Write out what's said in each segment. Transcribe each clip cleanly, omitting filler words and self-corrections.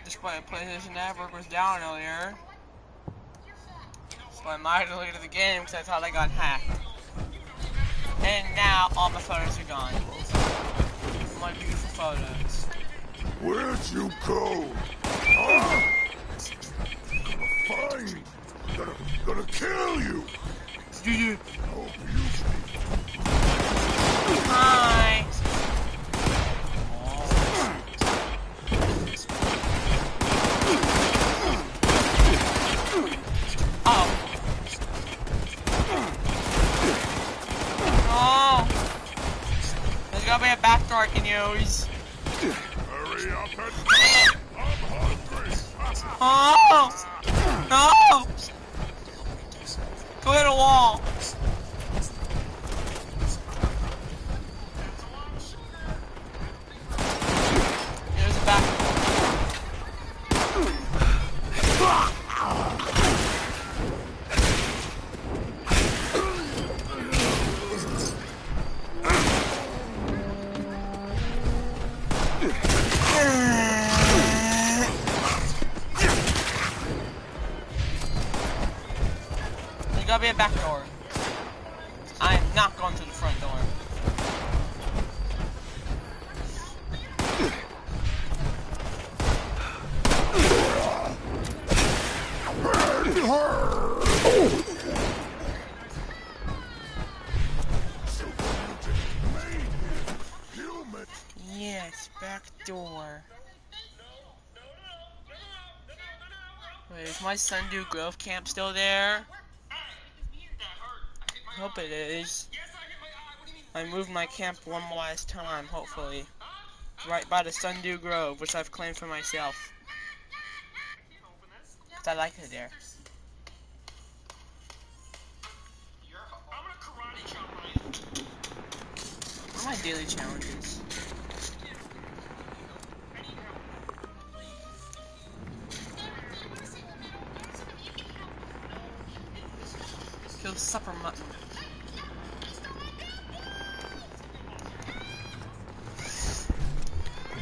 display PlayStation Network was down earlier. So I might have deleted the game because I thought I got hacked. And now all my photos are gone. My beautiful photos. Where'd you go? Huh? Fine. Gonna kill you. Hi. There's gotta be a back door I can use. Hurry up and come. I'm hungry. Oh! No! Go hit a wall. There's a back door. There's gotta be a back door. I'm not going to the front door. Yes, back door. Wait, is my Sundew Grove camp still there? I hope it is. I moved my camp one last time, hopefully. Right by the Sundew Grove, which I've claimed for myself. Because I like it there. What are my daily challenges? Kill supper mutton.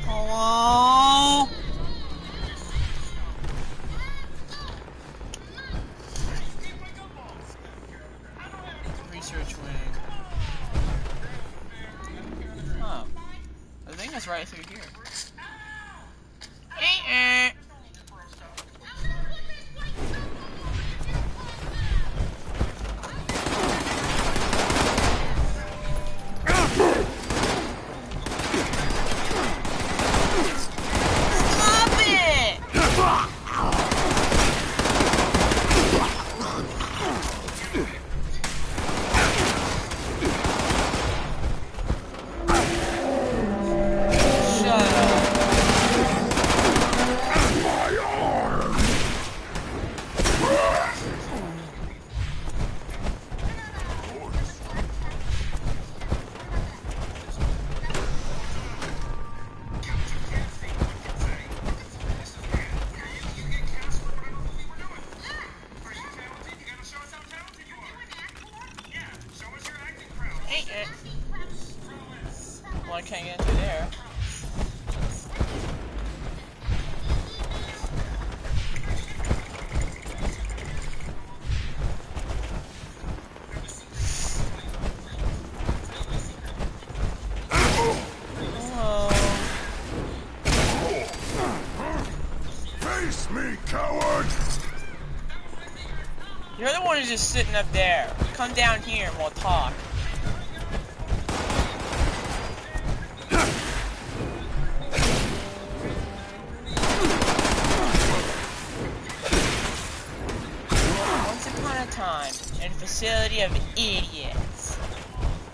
Hello? Research wing. Oh. I think that's right through here. Well, I can't get into there. Hello. Face me, coward! You're the one who's just sitting up there. Come down here and we'll talk. Time in a facility of idiots.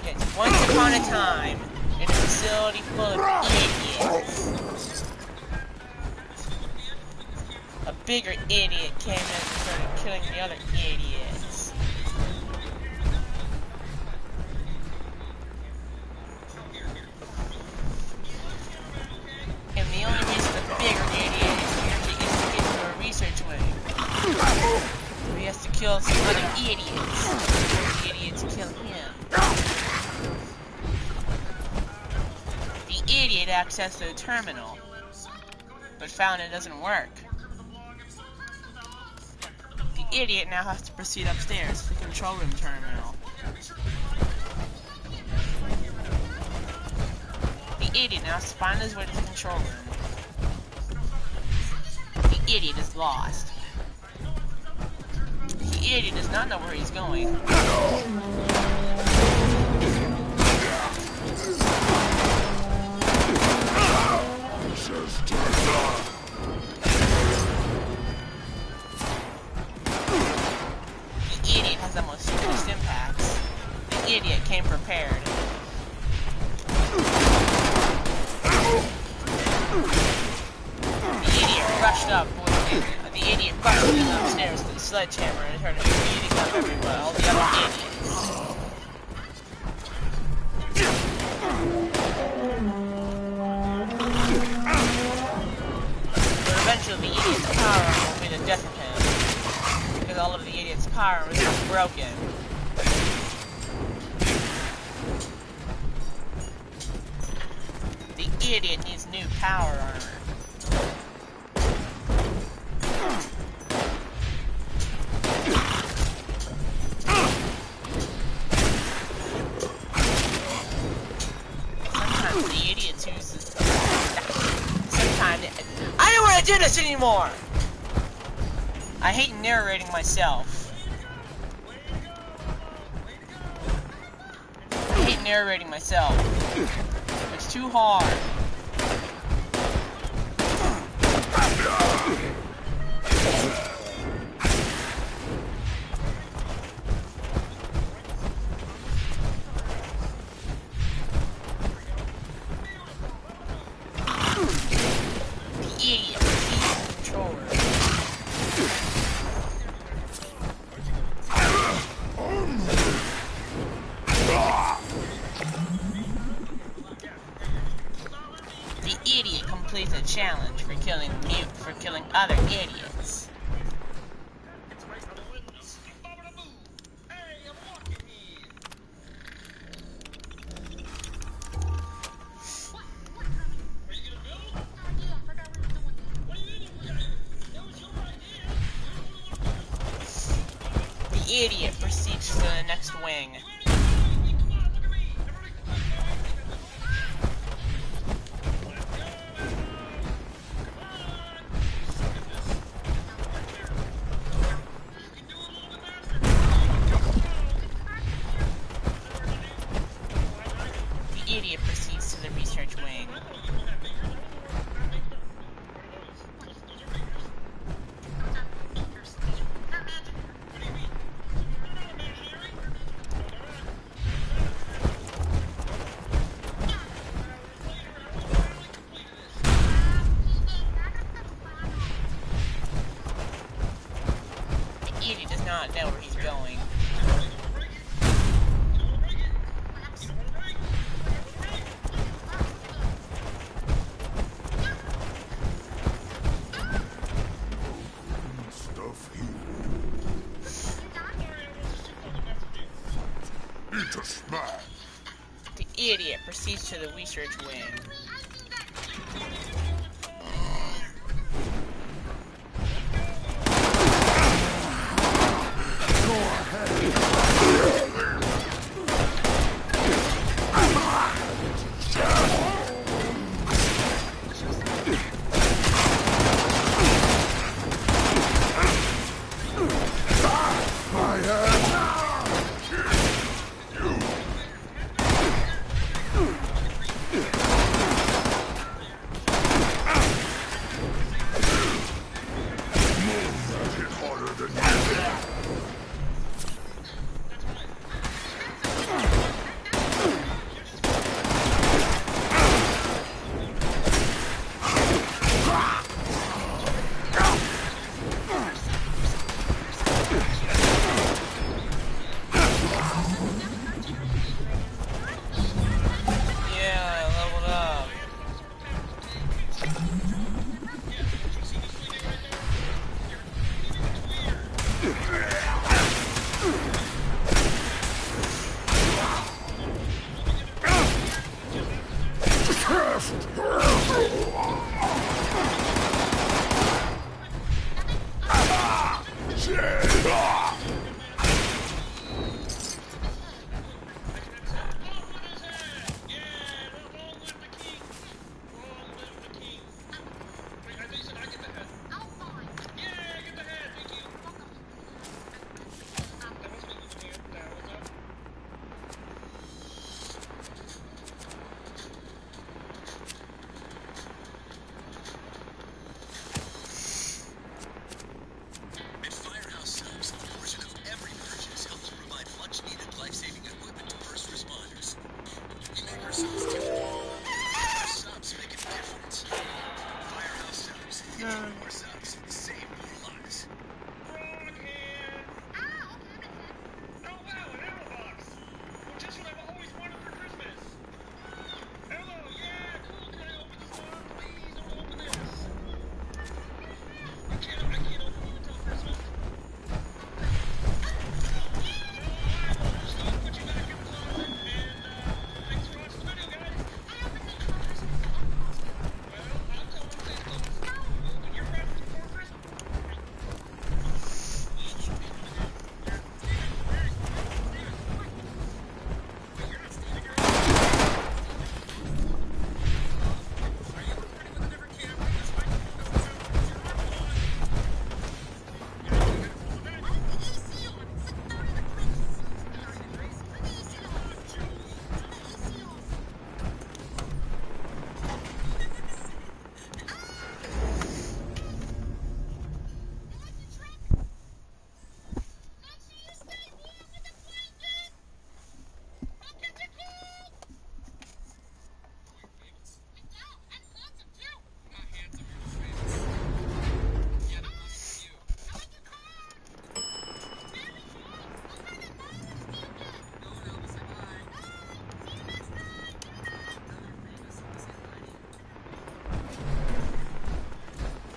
Yes, once upon a time in a facility full of idiots. A bigger idiot came in and started killing the other idiots. And the only reason the bigger idiot is here is to get to a research wing. He has to kill some other idiots. The idiots kill him. The idiot accessed the terminal. but found it doesn't work. The idiot now has to proceed upstairs to the control room terminal. The idiot now has to find his way to the control room. The idiot is lost. The idiot does not know where he's going. The idiot has the most serious impacts. The idiot came prepared. The idiot rushed up upstairs with the sledgehammer and started beating up everyone, all the other idiots. But eventually the idiot's power will be the death of him, because all of the idiot's power was just broken. The idiot needs new power armor. I don't want to do this anymore! I hate narrating myself. I hate narrating myself. It's too hard. A challenge for killing other idiots. The idiot proceeds to the next wing. Idiot proceeds to the research wing. The idiot does not know where he's going. The idiot proceeds to the research wing.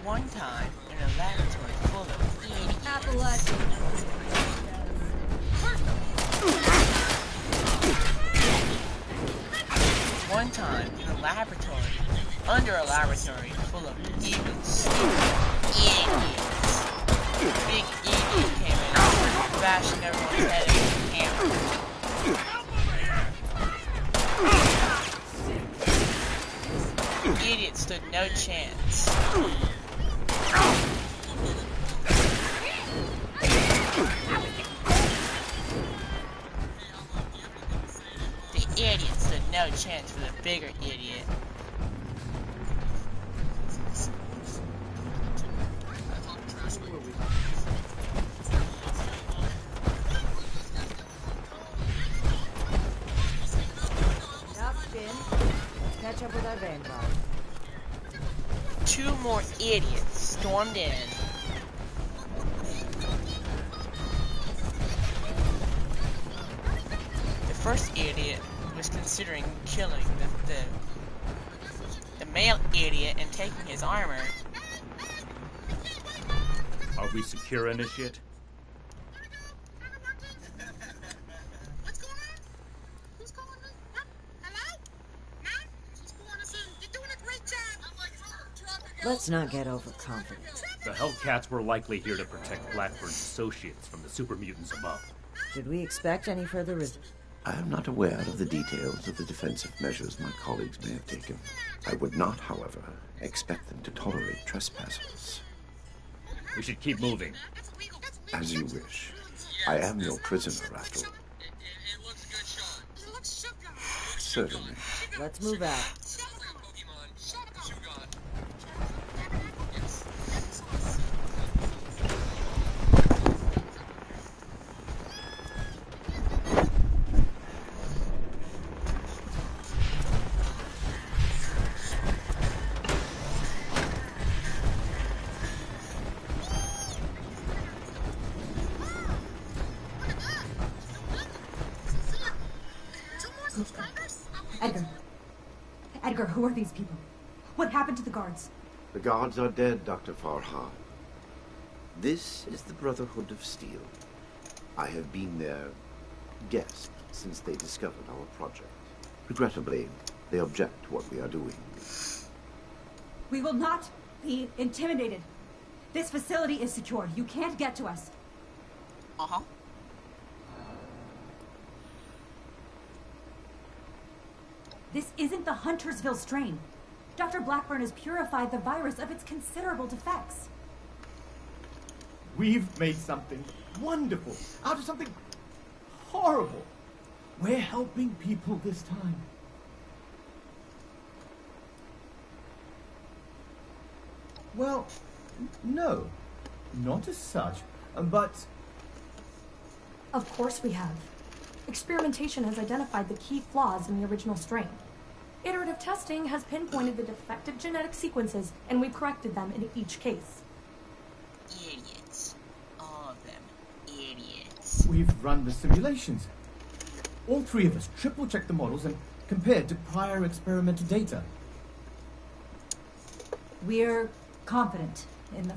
One time, in a laboratory full of idiots. One time, in a laboratory, under a laboratory full of even stupid idiots. A big idiot came in and started bashing everyone's head with a hammer. The idiot stood no chance. The idiot stood no chance for the bigger idiot. Catch up with our vanguard. Two more idiots stormed in. The first idiot was considering killing the male idiot and taking his armor. Are we secure, Initiate? Let's not get overconfident. The Hellcats were likely here to protect Blackburn's associates from the super mutants above. Should we expect any further resistance? I am not aware of the details of the defensive measures my colleagues may have taken. I would not, however, expect them to tolerate trespassers. We should keep moving. As you wish. I am your prisoner, after all. Certainly. Let's move out. Edgar, who are these people? What happened to the guards? The guards are dead, Dr. Farhan. This is the Brotherhood of Steel. I have been their guest since they discovered our project. Regrettably, they object to what we are doing. We will not be intimidated. This facility is secure. You can't get to us. Uh-huh. This isn't the Huntersville strain. Dr. Blackburn has purified the virus of its considerable defects. We've made something wonderful out of something horrible. We're helping people this time. Well, no, not as such, but... Of course we have. Experimentation has identified the key flaws in the original strain. Iterative testing has pinpointed the defective genetic sequences, and we've corrected them in each case. Idiots. All of them. Idiots. We've run the simulations. All three of us triple-checked the models and compared to prior experimental data. We're confident in the...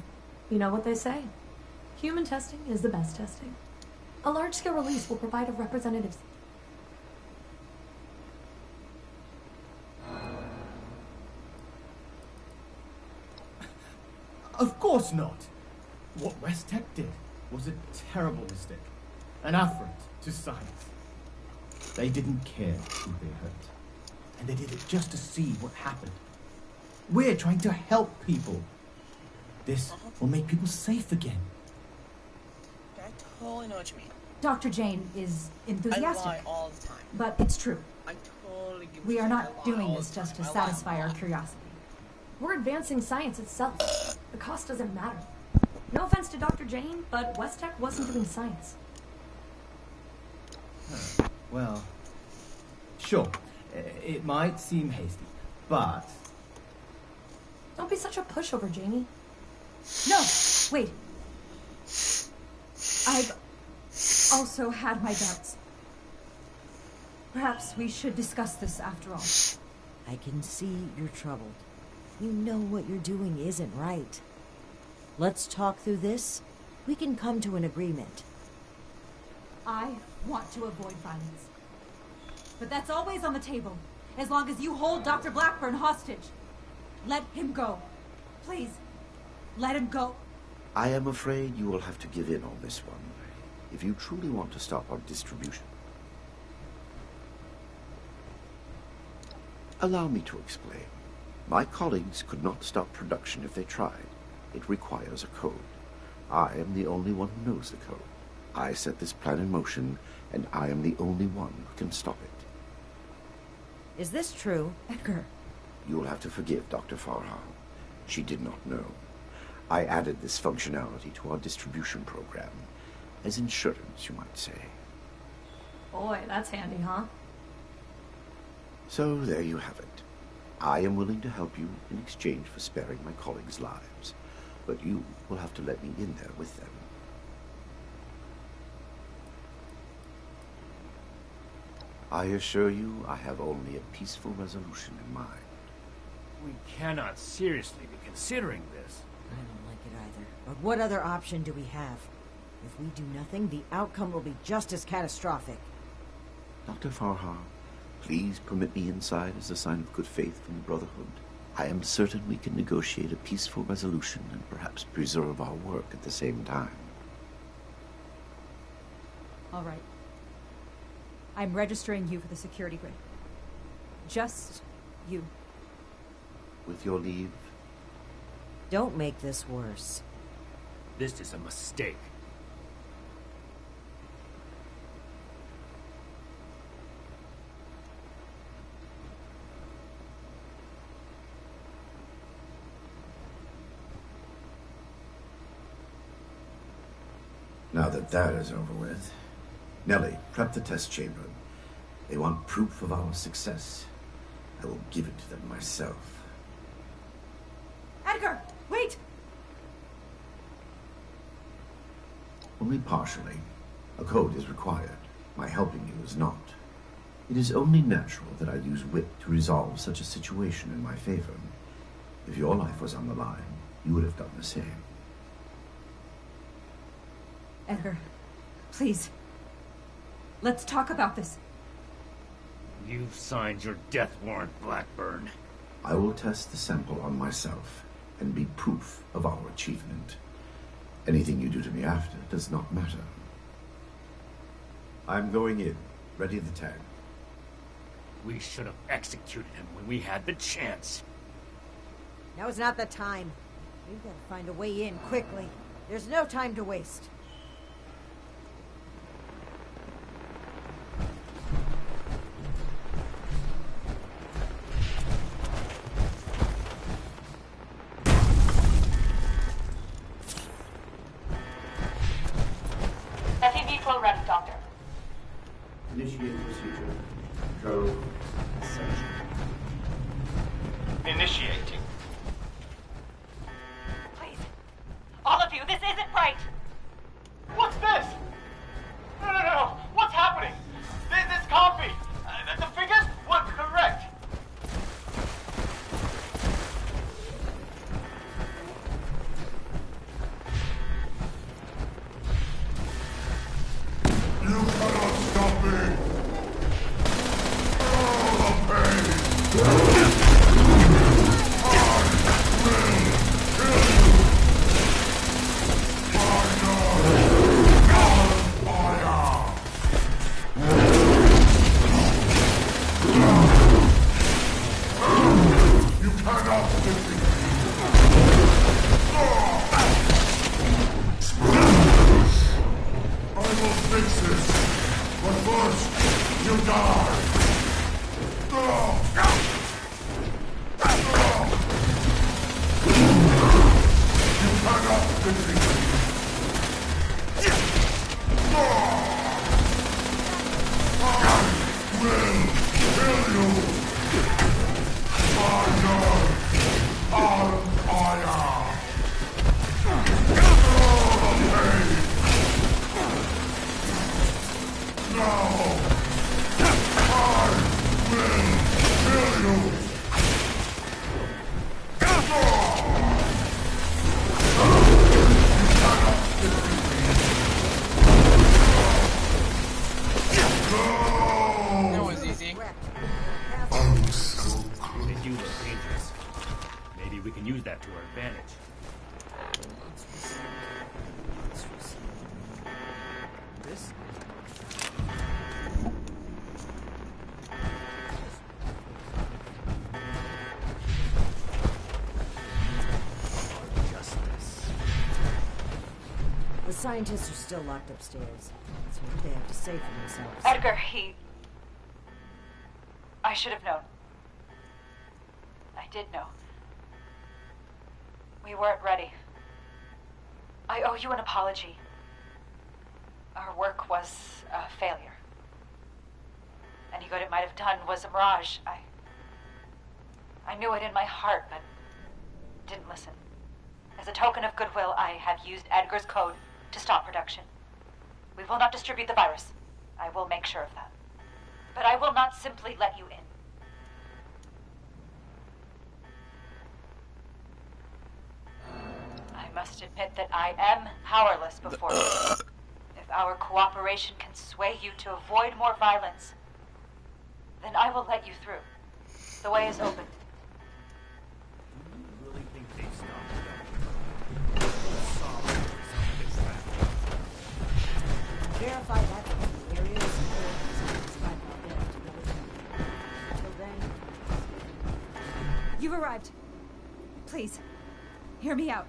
You know what they say? Human testing is the best testing. A large-scale release will provide a representative... Of course not. What West Tech did was a terrible mistake. An affront to science. They didn't care who they hurt. And they did it just to see what happened. We're trying to help people. This will make people safe again. I totally know what you mean. Dr. Jane is enthusiastic. I lie all the time. But it's true. I totally give a We are shit. not I lie doing all this the just to time. I lie satisfy a our lot. curiosity. We're advancing science itself. The cost doesn't matter. No offense to Dr. Jane, but West Tech wasn't doing science. Well, sure. It might seem hasty, but... Don't be such a pushover, Jamie. No, wait. I've also had my doubts. Perhaps we should discuss this after all. I can see you're troubled. You know what you're doing isn't right. Let's talk through this. We can come to an agreement. I want to avoid violence. But that's always on the table, as long as you hold Dr. Blackburn hostage. Let him go. Please, let him go. I am afraid you will have to give in on this one, if you truly want to stop our distribution. Allow me to explain. My colleagues could not stop production if they tried. It requires a code. I am the only one who knows the code. I set this plan in motion, and I am the only one who can stop it. Is this true? Edgar. You will have to forgive Dr. Farha. She did not know. I added this functionality to our distribution program. As insurance, you might say. Boy, that's handy, huh? So there you have it. I am willing to help you in exchange for sparing my colleagues' lives. But you will have to let me in there with them. I assure you, I have only a peaceful resolution in mind. We cannot seriously be considering this. I don't like it either. But what other option do we have? If we do nothing, the outcome will be just as catastrophic. Dr. Farha, please permit me inside as a sign of good faith from the Brotherhood. I am certain we can negotiate a peaceful resolution and perhaps preserve our work at the same time. All right. I'm registering you for the security grid. Just you. With your leave, Don't make this worse. This is a mistake. now that that is over with, Nellie, prep the test chamber. They want proof of our success. I will give it to them myself. Edgar, wait! Only partially. A code is required. My helping you is not. It is only natural that I use wit to resolve such a situation in my favor. If your life was on the line, you would have done the same. Edgar, please. Let's talk about this. You've signed your death warrant, Blackburn. I will test the sample on myself and be proof of our achievement. Anything you do to me after does not matter. I'm going in. Ready the tag. We should have executed him when we had the chance. Now is not the time. We've got to find a way in quickly. There's no time to waste. FEV flow ready, Doctor. Initiate procedure. Control. Section. This? The scientists are still locked upstairs. So what do they have to say for themselves? Edgar, I should have known. I did know. We weren't ready. I owe you an apology. Our work was a failure. Any good it might have done was a mirage. I knew it in my heart, but didn't listen. As a token of goodwill, I have used Edgar's code to stop production. We will not distribute the virus. I will make sure of that. But I will not simply let you in. I must admit that I am powerless before you. If our cooperation can sway you to avoid more violence, then I will let you through. The way is open. Do you really think they stopped that? Verify that from the areas Until then, You've arrived. Please, hear me out.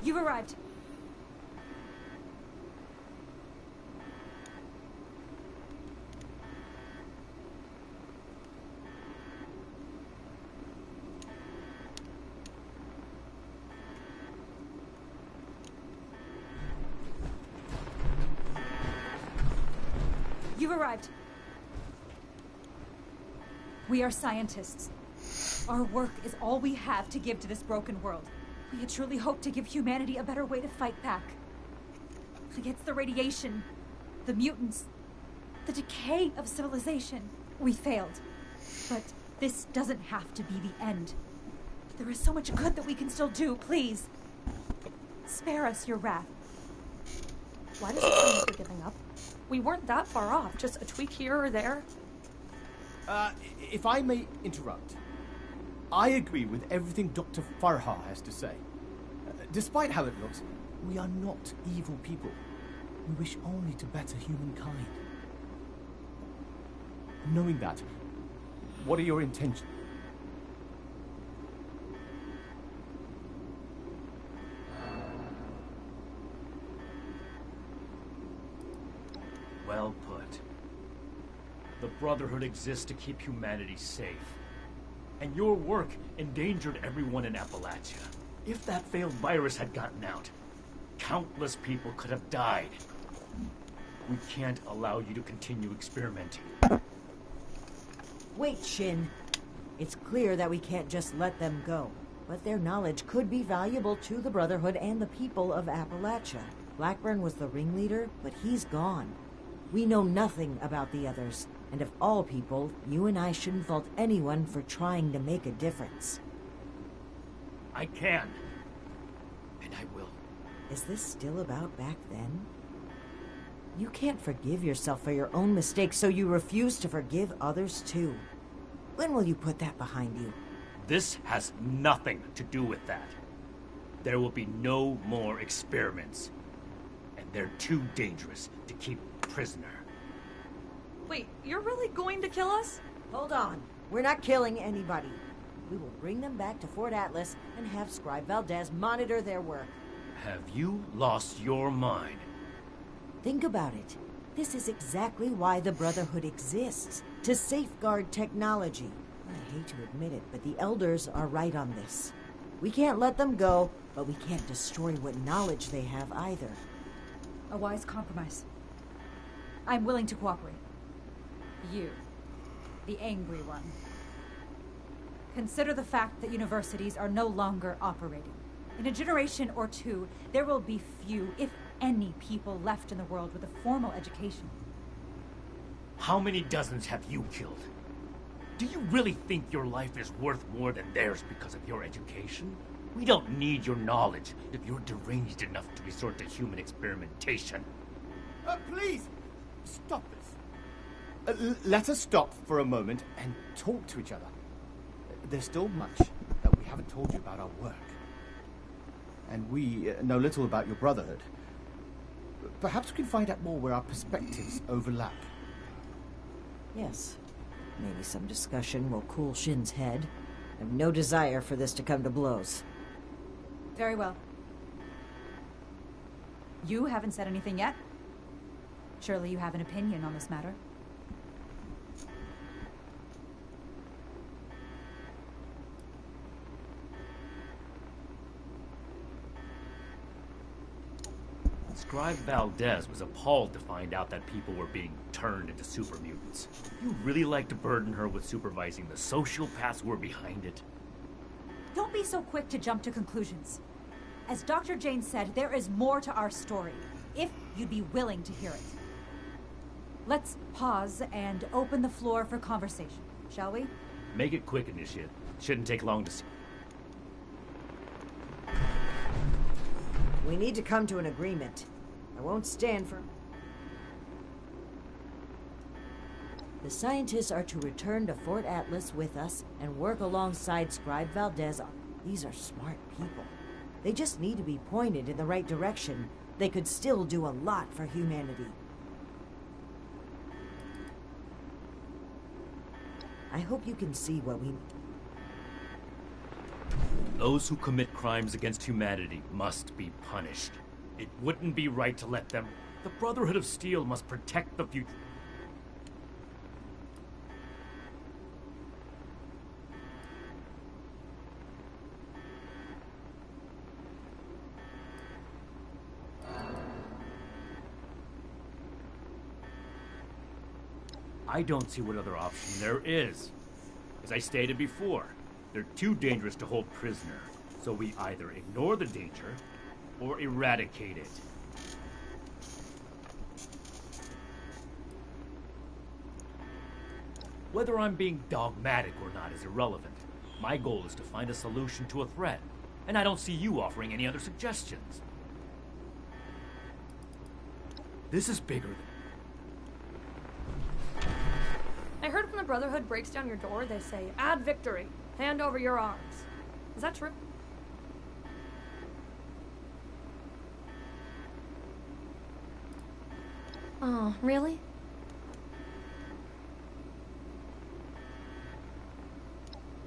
You've arrived. You've arrived. We are scientists. Our work is all we have to give to this broken world. We had truly hoped to give humanity a better way to fight back. Against the radiation, the mutants, the decay of civilization. We failed. But this doesn't have to be the end. There is so much good that we can still do, please. Spare us your wrath. Why does it sound like we're giving up? We weren't that far off, just a tweak here or there. If I may interrupt. I agree with everything Dr. Farha has to say. Despite how it looks, we are not evil people. We wish only to better humankind. Knowing that, what are your intentions? Well put. The Brotherhood exists to keep humanity safe. And your work endangered everyone in Appalachia. If that failed virus had gotten out, countless people could have died. We can't allow you to continue experimenting. wait, Shin. It's clear that we can't just let them go. But their knowledge could be valuable to the Brotherhood and the people of Appalachia. Blackburn was the ringleader, but he's gone. We know nothing about the others. And of all people, you and I shouldn't fault anyone for trying to make a difference. I can. And I will. Is this still about back then? You can't forgive yourself for your own mistakes, so you refuse to forgive others too. When will you put that behind you? This has nothing to do with that. There will be no more experiments. And they're too dangerous to keep prisoner. Wait, you're really going to kill us? Hold on. We're not killing anybody. We will bring them back to Fort Atlas and have Scribe Valdez monitor their work. Have you lost your mind? Think about it. This is exactly why the Brotherhood exists, to safeguard technology. I hate to admit it, but the Elders are right on this. We can't let them go, but we can't destroy what knowledge they have either. A wise compromise. I'm willing to cooperate. You, the angry one. Consider the fact that universities are no longer operating. In a generation or two, there will be few, if any, people left in the world with a formal education. How many dozens have you killed? Do you really think your life is worth more than theirs because of your education? We don't need your knowledge if you're deranged enough to resort to human experimentation. Please, stop this. Let us stop for a moment and talk to each other. There's still much that we haven't told you about our work. And we know little about your brotherhood. Perhaps we can find out more where our perspectives overlap. Yes. Maybe some discussion will cool Shin's head. I have no desire for this to come to blows. Very well. You haven't said anything yet. Surely you have an opinion on this matter. Scribe Valdez was appalled to find out that people were being turned into super mutants. You really like to burden her with supervising the sociopaths who were behind it? Don't be so quick to jump to conclusions. As Dr. Jane said, there is more to our story, if you'd be willing to hear it. Let's pause and open the floor for conversation, shall we? Make it quick, Initiate. Shouldn't take long to see. We need to come to an agreement. I won't stand for... The scientists are to return to Fort Atlas with us and work alongside Scribe Valdez. These are smart people. They just need to be pointed in the right direction. They could still do a lot for humanity. I hope you can see what we... Those who commit crimes against humanity must be punished. It wouldn't be right to let them. The Brotherhood of Steel must protect the future. I don't see what other option there is. As I stated before, they're too dangerous to hold prisoner, so we either ignore the danger or eradicate it. Whether I'm being dogmatic or not is irrelevant. My goal is to find a solution to a threat, and I don't see you offering any other suggestions. This is bigger than... I heard when the Brotherhood breaks down your door, they say, "Add victory. Hand over your arms." Is that true? Oh, really?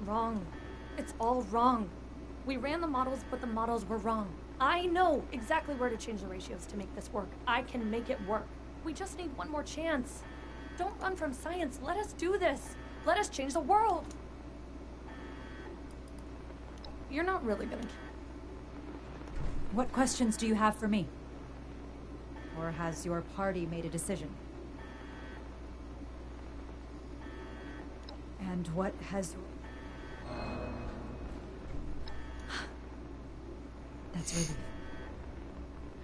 Wrong. It's all wrong. We ran the models, but the models were wrong. I know exactly where to change the ratios to make this work. I can make it work. We just need one more chance. Don't run from science. Let us do this. Let us change the world. You're not really gonna... What questions do you have for me? Or has your party made a decision? And what has... That's relief.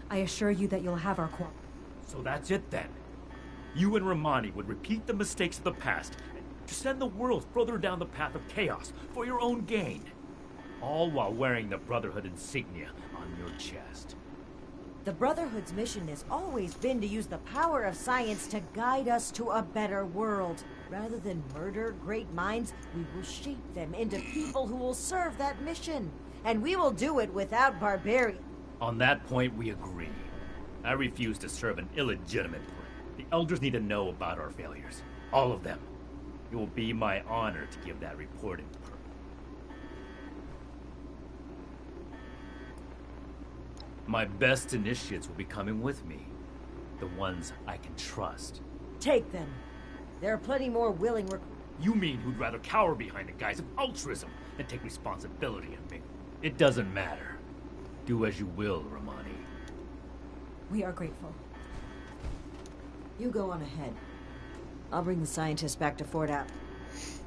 I assure you that you'll have our cooperation. So that's it then. You and Romani would repeat the mistakes of the past to send the world further down the path of chaos for your own gain. All while wearing the Brotherhood insignia on your chest. The Brotherhood's mission has always been to use the power of science to guide us to a better world. Rather than murder great minds, we will shape them into people who will serve that mission. And we will do it without barbarian. On that point, we agree. I refuse to serve an illegitimate threat. The Elders need to know about our failures. All of them. It will be my honor to give that report in person. My best initiates will be coming with me. The ones I can trust. Take them. There are plenty more willing You mean who'd rather cower behind the guise of altruism than take responsibility and me? It doesn't matter. Do as you will, Romani. We are grateful. You go on ahead. I'll bring the scientists back to Fort Atlas.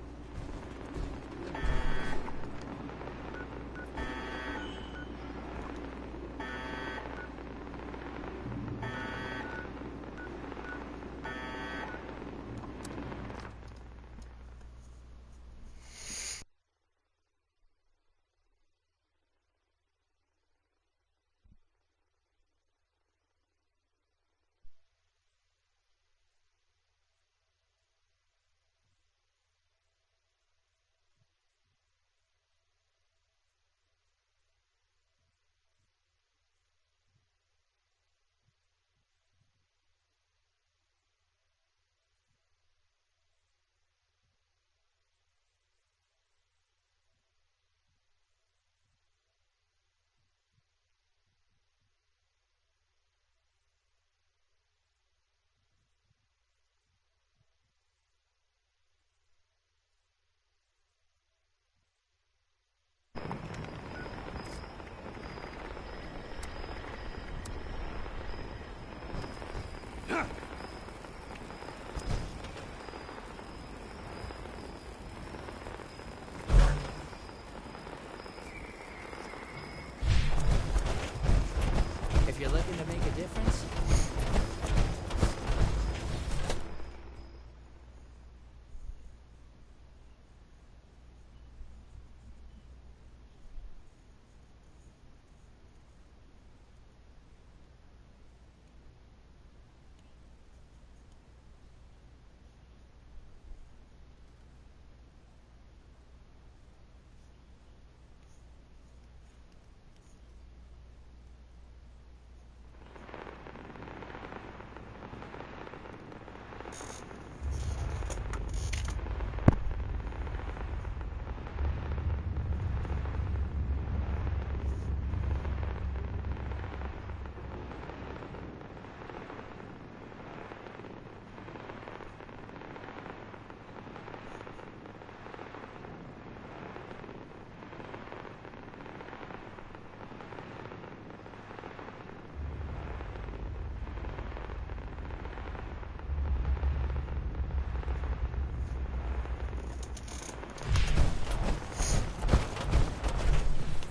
difference?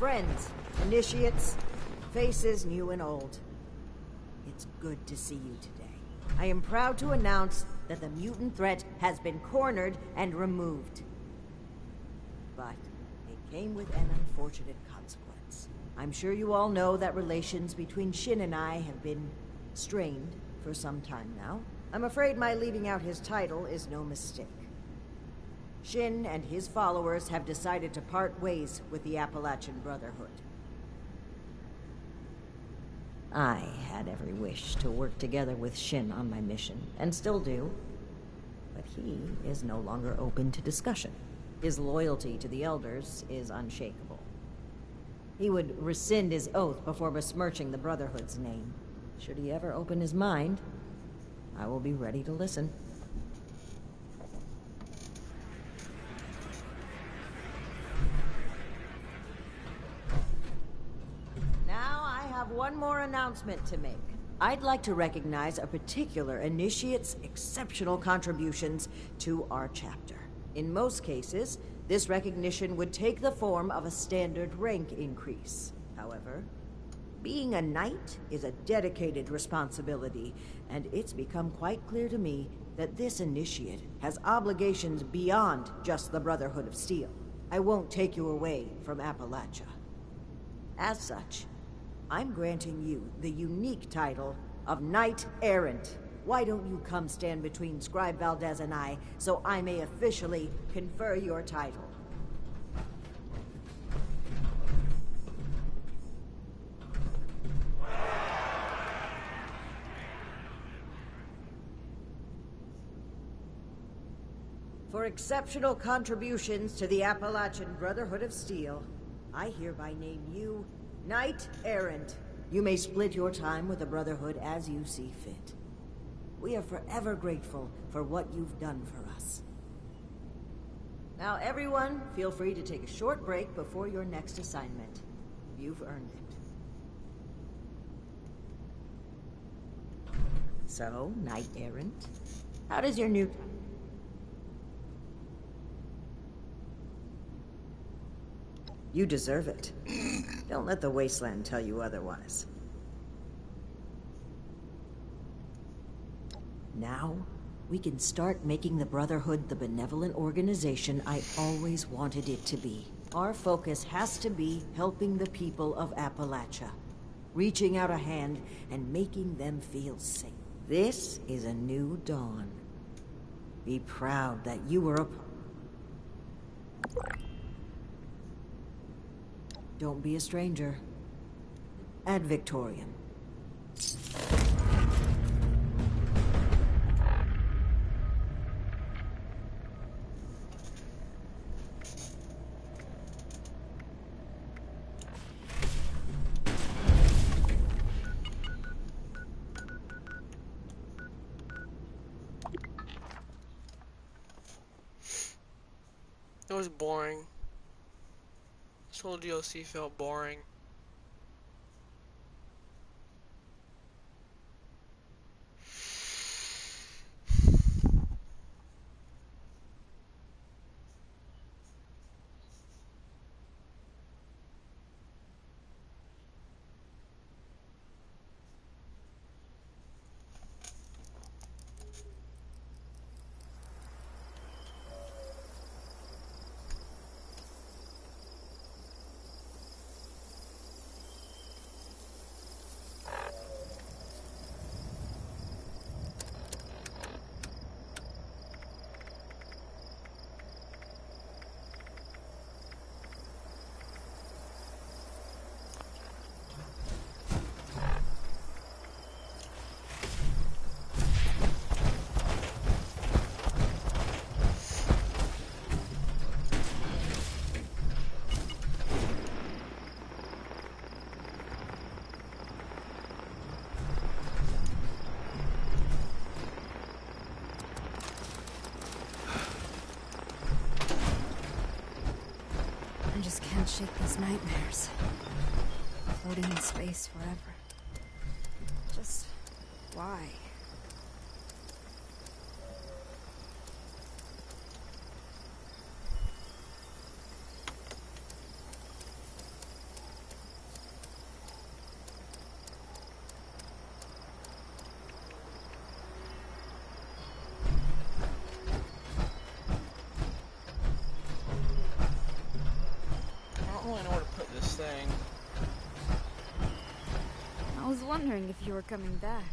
Friends, initiates, faces new and old. It's good to see you today. I am proud to announce that the mutant threat has been cornered and removed. But it came with an unfortunate consequence. I'm sure you all know that relations between Shin and I have been strained for some time now. I'm afraid my leaving out his title is no mistake. Shin and his followers have decided to part ways with the Appalachian Brotherhood. I had every wish to work together with Shin on my mission, and still do. But he is no longer open to discussion. His loyalty to the Elders is unshakable. He would rescind his oath before besmirching the Brotherhood's name. Should he ever open his mind, I will be ready to listen. One more announcement to make. I'd like to recognize a particular initiate's exceptional contributions to our chapter. In most cases, this recognition would take the form of a standard rank increase. However, being a knight is a dedicated responsibility, and it's become quite clear to me that this initiate has obligations beyond just the Brotherhood of Steel. I won't take you away from Appalachia. As such, I'm granting you the unique title of Knight Errant. Why don't you come stand between Scribe Valdez and I, so I may officially confer your title? For exceptional contributions to the Appalachian Brotherhood of Steel, I hereby name you Knight Errant. You may split your time with the Brotherhood as you see fit. We are forever grateful for what you've done for us. Now everyone, feel free to take a short break before your next assignment. You've earned it. So, Knight Errant, how does your new... You deserve it. Don't let the wasteland tell you otherwise. Now, we can start making the Brotherhood the benevolent organization I always wanted it to be. Our focus has to be helping the people of Appalachia, reaching out a hand and making them feel safe. This is a new dawn. Be proud that you were a... Don't be a stranger. Ad Victoriam. It was boring. This whole DLC felt boring. shake these nightmares. Floating in space forever. Just why? I don't really know where to put this thing. I was wondering if you were coming back.